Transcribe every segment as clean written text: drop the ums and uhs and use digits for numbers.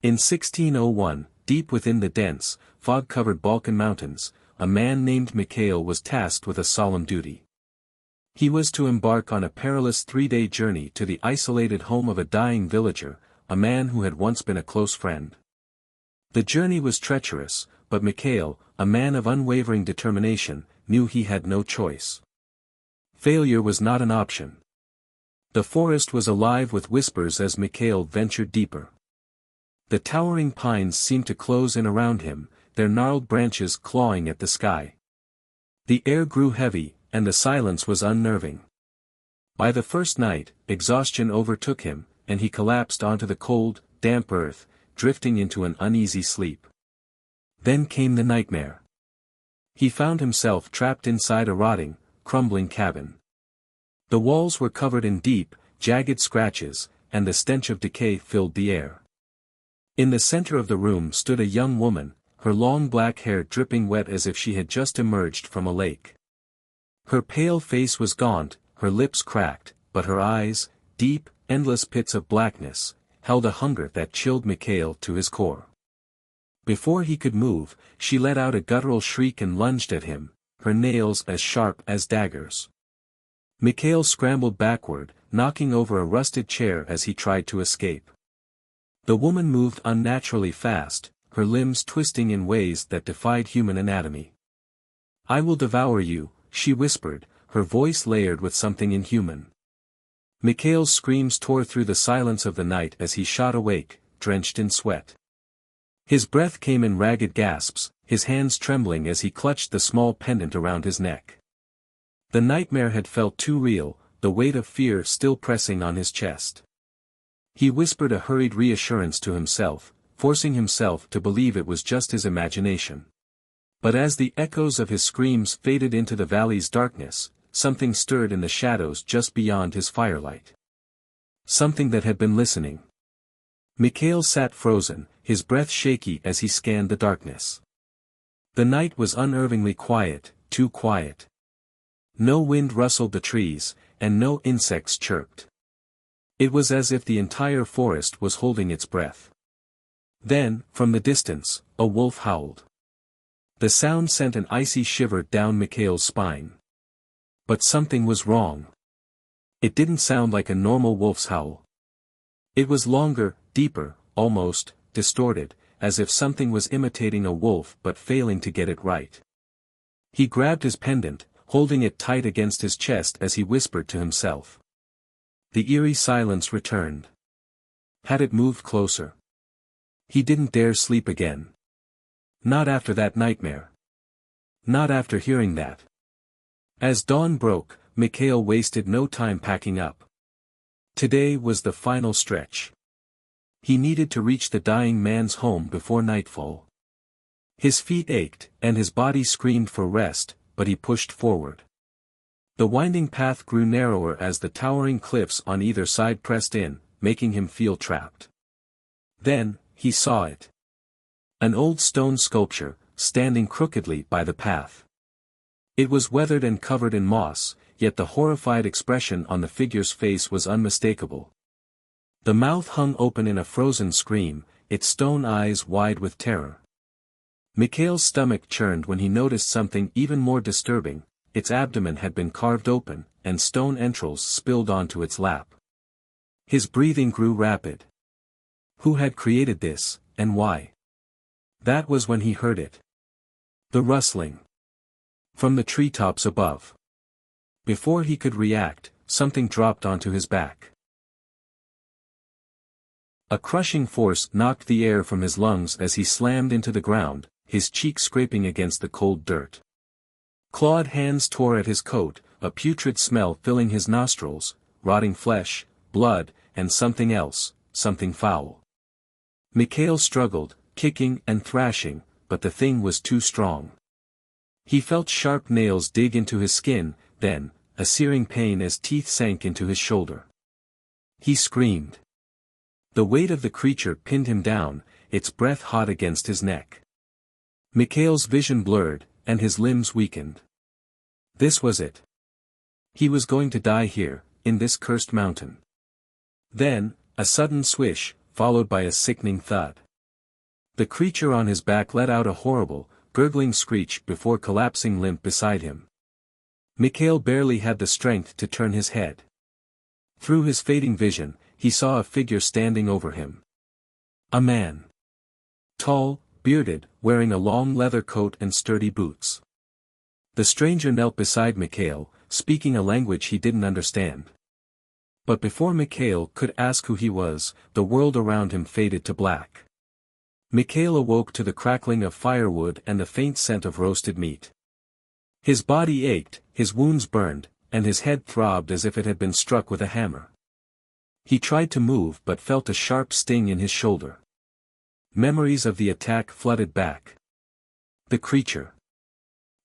In 1601, deep within the dense, fog-covered Balkan Mountains, a man named Mihail was tasked with a solemn duty. He was to embark on a perilous 3-day journey to the isolated home of a dying villager, a man who had once been a close friend. The journey was treacherous, but Mihail, a man of unwavering determination, knew he had no choice. Failure was not an option. The forest was alive with whispers as Mihail ventured deeper. The towering pines seemed to close in around him, their gnarled branches clawing at the sky. The air grew heavy, and the silence was unnerving. By the first night, exhaustion overtook him, and he collapsed onto the cold, damp earth, drifting into an uneasy sleep. Then came the nightmare. He found himself trapped inside a rotting, crumbling cabin. The walls were covered in deep, jagged scratches, and the stench of decay filled the air. In the center of the room stood a young woman, her long black hair dripping wet as if she had just emerged from a lake. Her pale face was gaunt, her lips cracked, but her eyes, deep, endless pits of blackness, held a hunger that chilled Mihail to his core. Before he could move, she let out a guttural shriek and lunged at him, her nails as sharp as daggers. Mihail scrambled backward, knocking over a rusted chair as he tried to escape. The woman moved unnaturally fast, her limbs twisting in ways that defied human anatomy. "I will devour you," she whispered, her voice layered with something inhuman. Mihail's screams tore through the silence of the night as he shot awake, drenched in sweat. His breath came in ragged gasps, his hands trembling as he clutched the small pendant around his neck. The nightmare had felt too real, the weight of fear still pressing on his chest. He whispered a hurried reassurance to himself, forcing himself to believe it was just his imagination. But as the echoes of his screams faded into the valley's darkness, something stirred in the shadows just beyond his firelight. Something that had been listening. Mihail sat frozen, his breath shaky as he scanned the darkness. The night was unnervingly quiet, too quiet. No wind rustled the trees, and no insects chirped. It was as if the entire forest was holding its breath. Then, from the distance, a wolf howled. The sound sent an icy shiver down Mihail's spine. But something was wrong. It didn't sound like a normal wolf's howl. It was longer, deeper, almost distorted, as if something was imitating a wolf but failing to get it right. He grabbed his pendant, holding it tight against his chest as he whispered to himself. The eerie silence returned. Had it moved closer? He didn't dare sleep again. Not after that nightmare. Not after hearing that. As dawn broke, Mihail wasted no time packing up. Today was the final stretch. He needed to reach the dying man's home before nightfall. His feet ached, and his body screamed for rest, but he pushed forward. The winding path grew narrower as the towering cliffs on either side pressed in, making him feel trapped. Then, he saw it. An old stone sculpture, standing crookedly by the path. It was weathered and covered in moss, yet the horrified expression on the figure's face was unmistakable. The mouth hung open in a frozen scream, its stone eyes wide with terror. Mihail's stomach churned when he noticed something even more disturbing. Its abdomen had been carved open, and stone entrails spilled onto its lap. His breathing grew rapid. Who had created this, and why? That was when he heard it. The rustling. From the treetops above. Before he could react, something dropped onto his back. A crushing force knocked the air from his lungs as he slammed into the ground, his cheek scraping against the cold dirt. Clawed hands tore at his coat, a putrid smell filling his nostrils, rotting flesh, blood, and something else, something foul. Mihail struggled, kicking and thrashing, but the thing was too strong. He felt sharp nails dig into his skin, then, a searing pain as teeth sank into his shoulder. He screamed. The weight of the creature pinned him down, its breath hot against his neck. Mihail's vision blurred, and his limbs weakened. This was it. He was going to die here, in this cursed mountain. Then, a sudden swish, followed by a sickening thud. The creature on his back let out a horrible, gurgling screech before collapsing limp beside him. Mihail barely had the strength to turn his head. Through his fading vision, he saw a figure standing over him. A man. Tall, bearded, wearing a long leather coat and sturdy boots. The stranger knelt beside Mihail, speaking a language he didn't understand. But before Mihail could ask who he was, the world around him faded to black. Mihail awoke to the crackling of firewood and the faint scent of roasted meat. His body ached, his wounds burned, and his head throbbed as if it had been struck with a hammer. He tried to move but felt a sharp sting in his shoulder. Memories of the attack flooded back. The creature.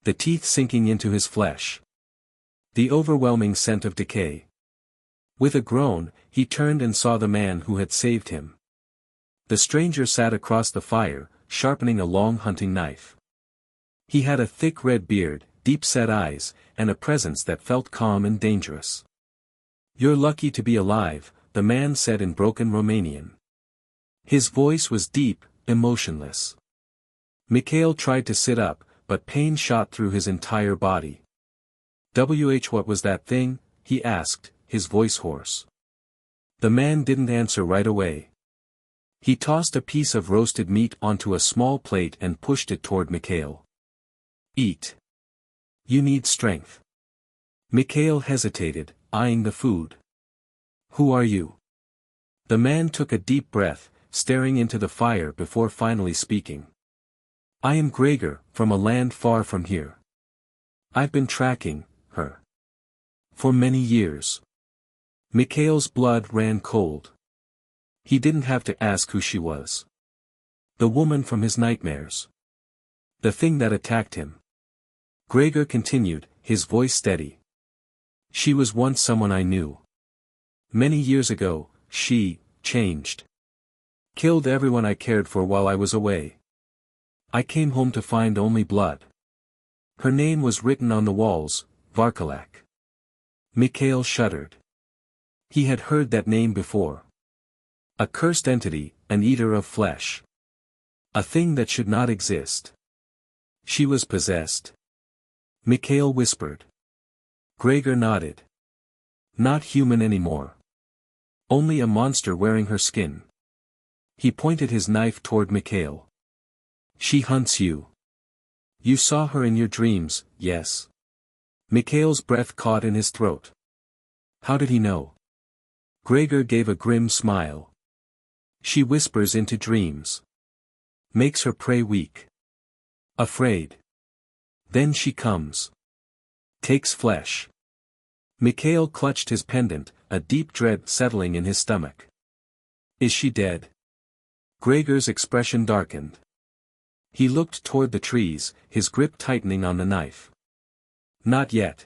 The teeth sinking into his flesh. The overwhelming scent of decay. With a groan, he turned and saw the man who had saved him. The stranger sat across the fire, sharpening a long hunting knife. He had a thick red beard, deep-set eyes, and a presence that felt calm and dangerous. "You're lucky to be alive," the man said in broken Romanian. His voice was deep, emotionless. Mihail tried to sit up, but pain shot through his entire body. What was that thing?" he asked, his voice hoarse. The man didn't answer right away. He tossed a piece of roasted meat onto a small plate and pushed it toward Mihail. "Eat. You need strength." Mihail hesitated, eyeing the food. "Who are you?" The man took a deep breath, staring into the fire before finally speaking. "I am Gregor, from a land far from here. I've been tracking her for many years." Mihail's blood ran cold. He didn't have to ask who she was. The woman from his nightmares. The thing that attacked him. Gregor continued, his voice steady. "She was once someone I knew. Many years ago, she changed. Killed everyone I cared for while I was away. I came home to find only blood. Her name was written on the walls, Vârcolac." Mihail shuddered. He had heard that name before. A cursed entity, an eater of flesh. A thing that should not exist. She was possessed. Mihail whispered. Gregor nodded. Not human anymore. Only a monster wearing her skin. He pointed his knife toward Mihail. "She hunts you. You saw her in your dreams, yes?" Mihail's breath caught in his throat. How did he know? Gregor gave a grim smile. "She whispers into dreams. Makes her prey weak. Afraid. Then she comes. Takes flesh." Mihail clutched his pendant, a deep dread settling in his stomach. "Is she dead?" Gregor's expression darkened. He looked toward the trees, his grip tightening on the knife. "Not yet."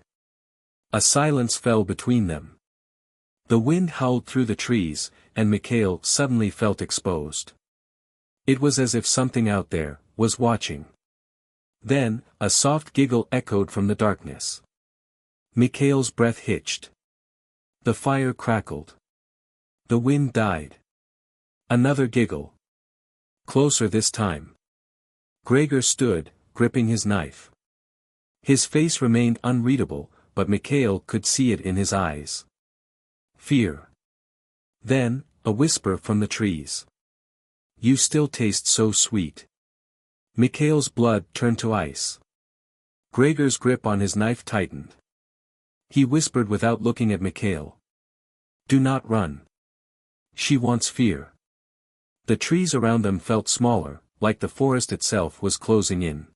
A silence fell between them. The wind howled through the trees, and Mihail suddenly felt exposed. It was as if something out there was watching. Then, a soft giggle echoed from the darkness. Mihail's breath hitched. The fire crackled. The wind died. Another giggle. Closer this time. Gregor stood, gripping his knife. His face remained unreadable, but Mihail could see it in his eyes. Fear. Then, a whisper from the trees. "You still taste so sweet." Mihail's blood turned to ice. Gregor's grip on his knife tightened. He whispered without looking at Mihail. "Do not run. She wants fear." The trees around them felt smaller, like the forest itself was closing in.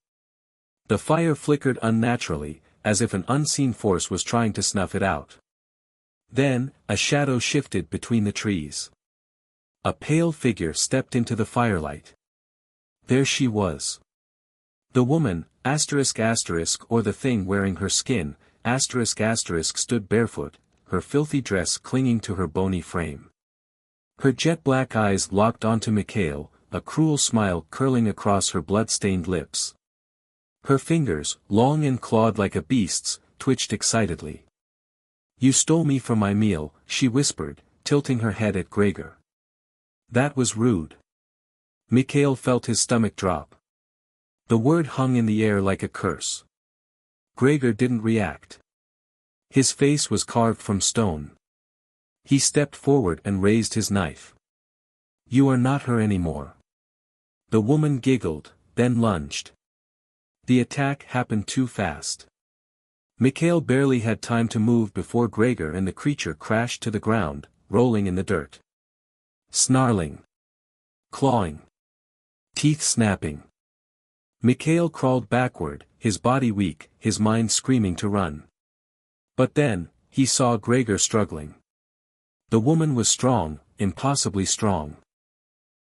The fire flickered unnaturally, as if an unseen force was trying to snuff it out. Then, a shadow shifted between the trees. A pale figure stepped into the firelight. There she was. The woman, or the thing wearing her skin, stood barefoot, her filthy dress clinging to her bony frame. Her jet-black eyes locked onto Mihail, a cruel smile curling across her blood-stained lips. Her fingers, long and clawed like a beast's, twitched excitedly. "You stole me from my meal," she whispered, tilting her head at Gregor. "That was rude." Mihail felt his stomach drop. The word hung in the air like a curse. Gregor didn't react. His face was carved from stone. He stepped forward and raised his knife. "You are not her anymore." The woman giggled, then lunged. The attack happened too fast. Mihail barely had time to move before Gregor and the creature crashed to the ground, rolling in the dirt. Snarling. Clawing. Teeth snapping. Mihail crawled backward, his body weak, his mind screaming to run. But then, he saw Gregor struggling. The woman was strong, impossibly strong.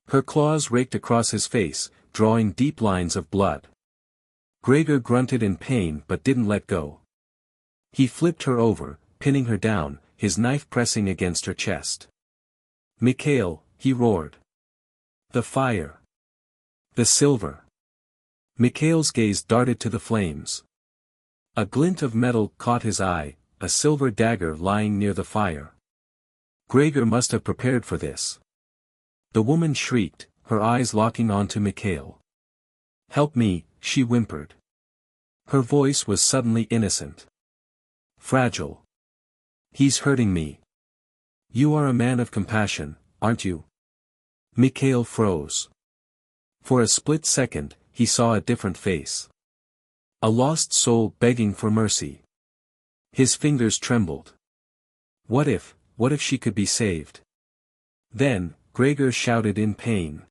Her claws raked across his face, drawing deep lines of blood. Gregor grunted in pain but didn't let go. He flipped her over, pinning her down, his knife pressing against her chest. "Mihail," he roared. "The fire. The silver." Mihail's gaze darted to the flames. A glint of metal caught his eye, a silver dagger lying near the fire. Gregor must have prepared for this. The woman shrieked, her eyes locking onto Mihail. "Help me," she whimpered. Her voice was suddenly innocent. Fragile. "He's hurting me." "You are a man of compassion, aren't you?" Mihail froze. For a split second, he saw a different face. A lost soul begging for mercy. His fingers trembled. What if she could be saved? Then, Gregor shouted in pain.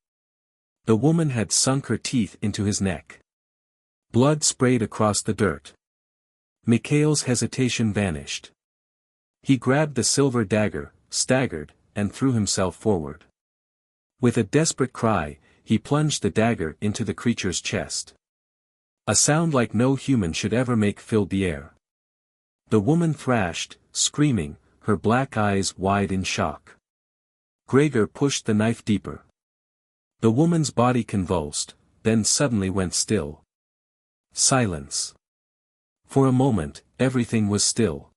The woman had sunk her teeth into his neck. Blood sprayed across the dirt. Mihail's hesitation vanished. He grabbed the silver dagger, staggered, and threw himself forward. With a desperate cry, he plunged the dagger into the creature's chest. A sound like no human should ever make filled the air. The woman thrashed, screaming, her black eyes wide in shock. Gregor pushed the knife deeper. The woman's body convulsed, then suddenly went still. Silence. For a moment, everything was still.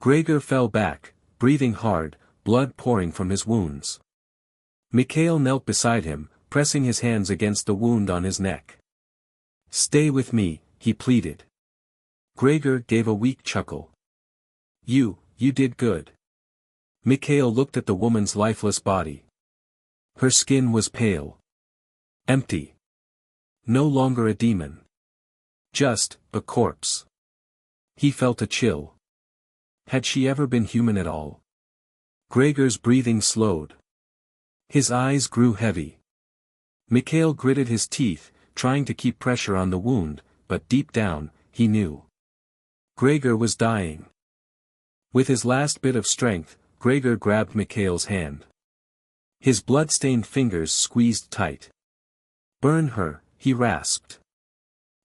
Gregor fell back, breathing hard, blood pouring from his wounds. Mihail knelt beside him, pressing his hands against the wound on his neck. "Stay with me," he pleaded. Gregor gave a weak chuckle. You did good." Mihail looked at the woman's lifeless body. Her skin was pale. Empty. No longer a demon. Just a corpse. He felt a chill. Had she ever been human at all? Gregor's breathing slowed. His eyes grew heavy. Mihail gritted his teeth, trying to keep pressure on the wound, but deep down, he knew. Gregor was dying. With his last bit of strength, Gregor grabbed Mihail's hand. His blood-stained fingers squeezed tight. "Burn her," he rasped.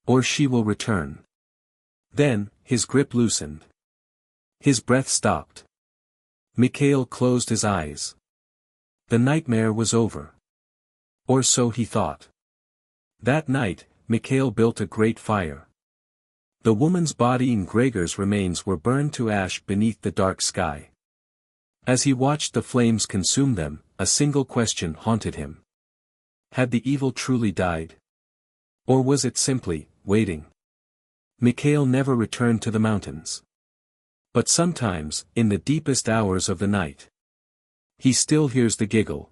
"Or she will return." Then, his grip loosened. His breath stopped. Mihail closed his eyes. The nightmare was over. Or so he thought. That night, Mihail built a great fire. The woman's body and Gregor's remains were burned to ash beneath the dark sky. As he watched the flames consume them, a single question haunted him. Had the evil truly died? Or was it simply waiting? Mihail never returned to the mountains. But sometimes, in the deepest hours of the night, he still hears the giggle.